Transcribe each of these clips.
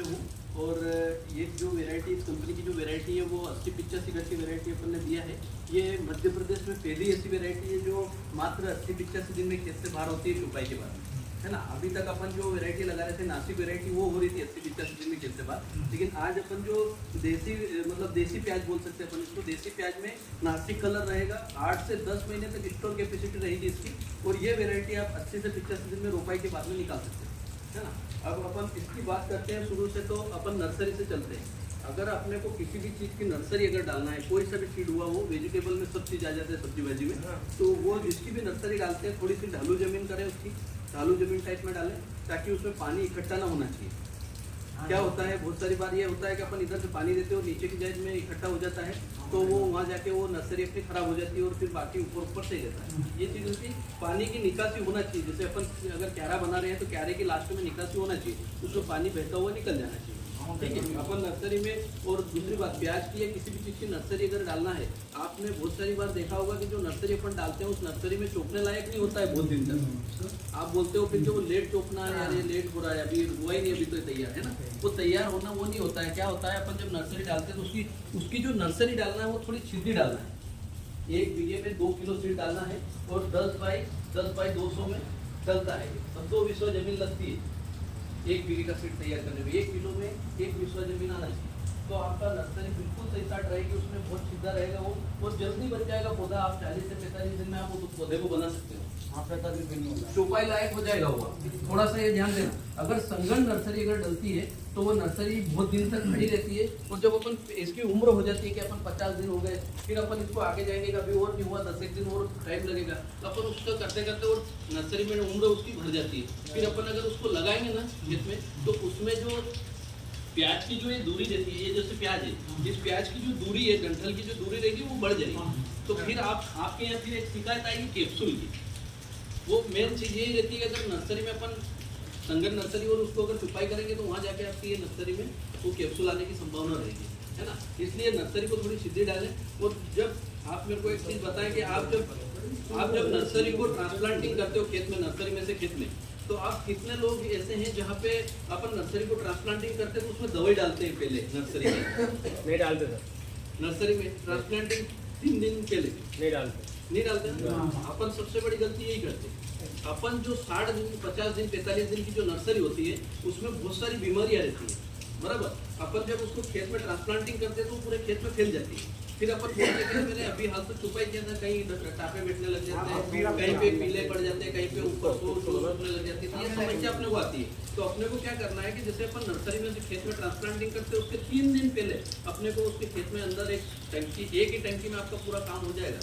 से हूँ और ये जो वेराइटी इस कंपनी की जो वेराइटी है वो 80-85 गज की वेराइटी अपन ने दिया है। ये मध्य प्रदेश में पहली ऐसी वेराइटी है जो मात्र 80-85 दिन में खेत से बाहर होती है चुपाई के बाद, है ना। अभी तक अपन जो वेराइटी लगा रहे थे नासिक वेराइटी वो हो रही थी 80-85 दिन में खेत से बाहर, लेकिन आज अपन जो देसी मतलब देसी प्याज बोल सकते हैं अपन इसको, देसी प्याज में नासिक कलर रहेगा, 8 से 10 महीने तक स्टोर कैपेसिटी रहेगी इसकी, और ये वेराइटी आप 80 से 85 दिन में रोपाई के बाद में निकाल सकते हैं, है ना। अब अपन इसकी बात करते हैं शुरू से, तो अपन नर्सरी से चलते हैं। अगर अपने को किसी भी चीज़ की नर्सरी अगर डालना है, कोई सा भी सीड हुआ वो वेजिटेबल में सब चीज़ आ जाते हैं सब्जी भाजी में, तो वो जिसकी भी नर्सरी डालते हैं थोड़ी सी ढालू जमीन करें, उसकी ढालू जमीन टाइप में डालें ताकि उसमें पानी इकट्ठा ना होना चाहिए। क्या होता है बहुत सारी बार ये होता है कि अपन इधर से पानी देते हो नीचे की जायज में इकट्ठा हो जाता है, तो वो वहाँ जाके वो नर्सरी अपनी खराब हो जाती है और फिर बाकी ऊपर से ही रहता है। ये चीज़ उसकी पानी की निकासी होना चाहिए। जैसे अपन अगर क्यारा बना रहे हैं तो क्यारे की लास्ट में निकासी होना चाहिए, उसमें पानी बहता हुआ निकल जाना चाहिए, ठीक है। अपन नर्सरी में, और दूसरी बात प्याज की या किसी भी चीज़ की नर्सरी अगर डालना है, आपने बहुत सारी बार देखा होगा कि जो नर्सरी अपन डालते हैं उस नर्सरी में चोपने लायक नहीं होता है बहुत दिन तक। आप बोलते हो फिर जो वो लेट चोपना है, यार ये लेट हो रहा है, अभी हुआ ही नहीं, अभी तो तैयार है ना, वो तैयार होना वो नहीं होता है। क्या होता है अपन जब नर्सरी डालते हैं तो उसकी जो नर्सरी डालना है वो थोड़ी सीधी डालना है। 1 बीघे में 2 किलो सीड डालना है और 10 बाई 200 में डलता है। अब 2 विस्वा जमीन लगती है 1 बीघे का सीड तैयार करने में, 1 किलो में 1 विस्वा जमीन आना चाहिए, तो आपका नर्सरी बिल्कुल सही स्टार्ट रहेगी, उसमें बहुत सीधा रहेगा, वो जल्दी बन जाएगा पौधा। आप 40 से 45 दिन में आप वो पौधे को बना सकते हो, चौपाई लायक हो जाएगा वो। थोड़ा सा ये ध्यान देना, अगर संगन नर्सरी अगर डलती है तो वो नर्सरी बहुत दिन तक खड़ी रहती है, और जब अपन इसकी उम्र हो जाती है कि अपन 50 दिन हो गए, फिर अपन इसको आगे जाएंगे, कभी और नहीं हुआ 10 दिन और टाइम लगेगा, तो अपन उसका करते करते और नर्सरी में उम्र उसकी भर जाती है। फिर अपन अगर उसको लगाएंगे ना खेत में, तो उसमें जो प्याज की जो ये दूरी रहती है, ये जैसे प्याज है, इस प्याज की जो दूरी है, डंठल की जो दूरी रहेगी वो बढ़ जाएगी। तो फिर आपके यहाँ फिर एक शिकायत आएगी कैप्सूल की। वो मेन चीज़ यही रहती है कि अगर नर्सरी में अपन संगन नर्सरी और उसको अगर चुपाई करेंगे तो वहाँ जाके आपकी ये नर्सरी में वो कैप्सूल आने की संभावना रहेगी, है ना। इसलिए नर्सरी को थोड़ी सीधी डालें। और जब आप मेरे को एक चीज़ बताएं कि आप जब नर्सरी को ट्रांसप्लांटिंग करते हो खेत में, नर्सरी में से खेत में, तो आप कितने लोग ऐसे हैं जहाँ पे अपन नर्सरी को ट्रांसप्लांटिंग करते हैं तो उसमें दवाई डालते हैं पहले नर्सरी में? नहीं डालते सर। नर्सरी में ट्रांसप्लांटिंग 3 दिन पहले नहीं डालते अपन सबसे बड़ी गलती यही करते हैं। अपन जो 60 दिन 50 दिन 45 दिन की जो नर्सरी होती है उसमें बहुत सारी बीमारियां रहती हैं, बराबर। अपन जब उसको खेत में ट्रांसप्लांटिंग करते हैं तो पूरे खेत में फैल जाती है। फिर अपन बोलते हैं मैंने अभी हाल तो चुपाई के अंदर कहीं टापे बैठने लग जाते हैं, कहीं पे पीले पड़ जाते हैं, कहीं पे ऊपर सोने लग जाती है, ये समस्या अपने को आती है। तो अपने को क्या करना है कि जैसे अपन नर्सरी में से खेत में ट्रांसप्लांटिंग करते हैं उसके 3 दिन पहले अपने को उसके खेत में अंदर एक टंकी, एक ही टंकी में आपका पूरा काम हो जाएगा।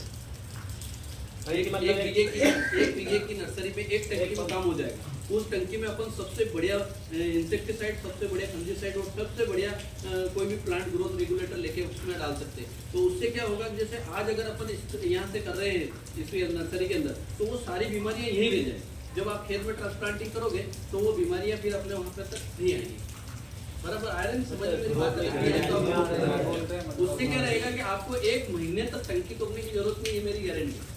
एक बीघे की नर्सरी में एक टंकी में काम हो जाएगा। उस टंकी में अपन सबसे बढ़िया इंसेक्टिसाइड, सबसे बढ़िया फंजीसाइड और सबसे बढ़िया कोई भी प्लांट ग्रोथ रेगुलेटर लेके उसमें डाल सकते हैं। तो उससे क्या होगा, जैसे आज अगर अपन यहाँ से कर रहे हैं इस नर्सरी के अंदर, तो वो सारी बीमारियाँ यहीं रह जाए। जब आप खेत में ट्रांसप्लांटिंग करोगे तो वो बीमारियाँ फिर अपने वहाँ पर तक नहीं आएंगी, बराबर। आयरन समझ मेरी बात है। उससे क्या रहेगा कि आपको 1 महीने तक टंकी तोड़ने की जरूरत नहीं है, मेरी गारंटी।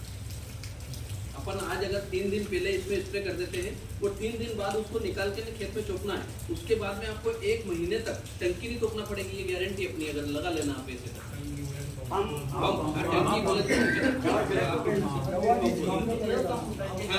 अपन आज अगर 3 दिन पहले इसमें स्प्रे कर देते हैं और 3 दिन बाद उसको निकाल के खेत में चोपना है, उसके बाद में आपको 1 महीने तक टंकी नहीं तोड़ना पड़ेगी, ये गारंटी अपनी अगर लगा लेना आप ऐसे तक। हाँ,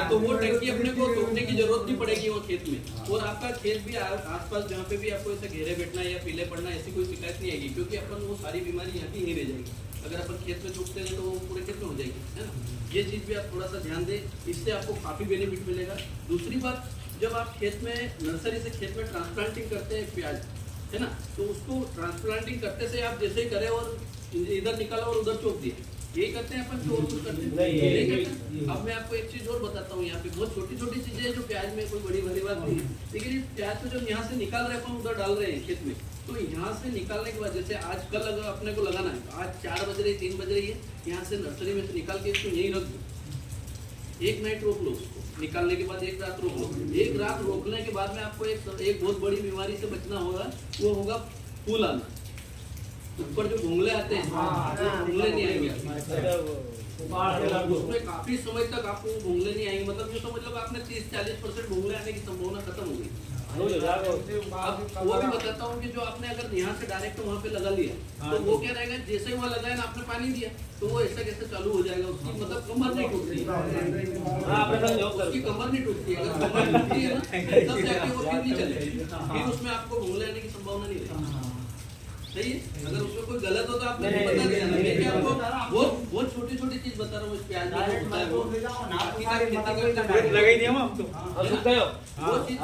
तो वो टंकी अपने को तोड़ने की जरूरत नहीं पड़ेगी वो खेत में। और आपका खेत भी आसपास जहाँ पे भी आपको ऐसे घेरे बैठना या पीले पड़ना ऐसी कोई शिकायत नहीं आएगी, क्योंकि अपन वो सारी बीमारी यहाँ की ही रह जाएगी। अगर अपन खेत में चुपते हैं तो वो पूरे खेत में हो जाएगी, है ना। ये चीज़ भी आप थोड़ा सा ध्यान दें, इससे आपको काफ़ी बेनिफिट मिलेगा। दूसरी बात, जब आप खेत में नर्सरी से खेत में ट्रांसप्लांटिंग करते हैं प्याज, है ना, तो उसको ट्रांसप्लांटिंग करते से आप जैसे ही करें और इधर निकाला और उधर चोप दिया, यही करते हैं अपन, जो और कुछ करते हैं। अब मैं आपको एक चीज़ और बताता हूँ, यहाँ पे बहुत छोटी छोटी चीज़ें हैं जो प्याज में कोई बड़ी भरी बात नहीं है, लेकिन इस प्याज को जब यहाँ से निकाल रहे अपन उधर डाल रहे हैं खेत में, तो यहाँ से निकालने के बाद जैसे आज कल अगर अपने को लगाना है, आज 4 बज रही 3 बज रही है, यहाँ से नर्सरी में से निकाल के इसको यहीं रख दो, 1 नाइट रोक लो उसको, निकालने के बाद 1 रात रोक लो। 1 रात रोकने के बाद में आपको एक बहुत बड़ी बीमारी से बचना होगा, वो होगा फूल आना। ऊपर जो भूंगले आते हैं भूंगले नहीं आएंगे उसमें काफी समय तक आपको भूंगले नहीं आएंगे, मतलब ये तो मतलब आपने 30-40% भूंगले आने की संभावना खत्म हो गई। अब वो भी बताता हूँ कि जो आपने अगर यहाँ से डायरेक्ट वहाँ पे लगा लिया तो वो क्या रहेगा, जैसे ही वहाँ लगाया ना आपने पानी दिया तो वो ऐसा कैसे चालू हो जाएगा, उसकी मतलब कमर नहीं टूटती, उसकी कमर नहीं टूटती। अगर कमर टूटती है ना तब जाके वो फिर नहीं चलेगी, फिर उसमें आपको भूंगले आने की संभावना नहीं रहेगी। सही है, अगर उसमें कोई गलत हो तो आपने बता दिया ना, मैं क्या आपको वो छोटी छोटी चीज बता रहा हूँ, इस प्याज में होता है वो बाकी का खेती करते हैं लगाई दिया हम तो वो चीज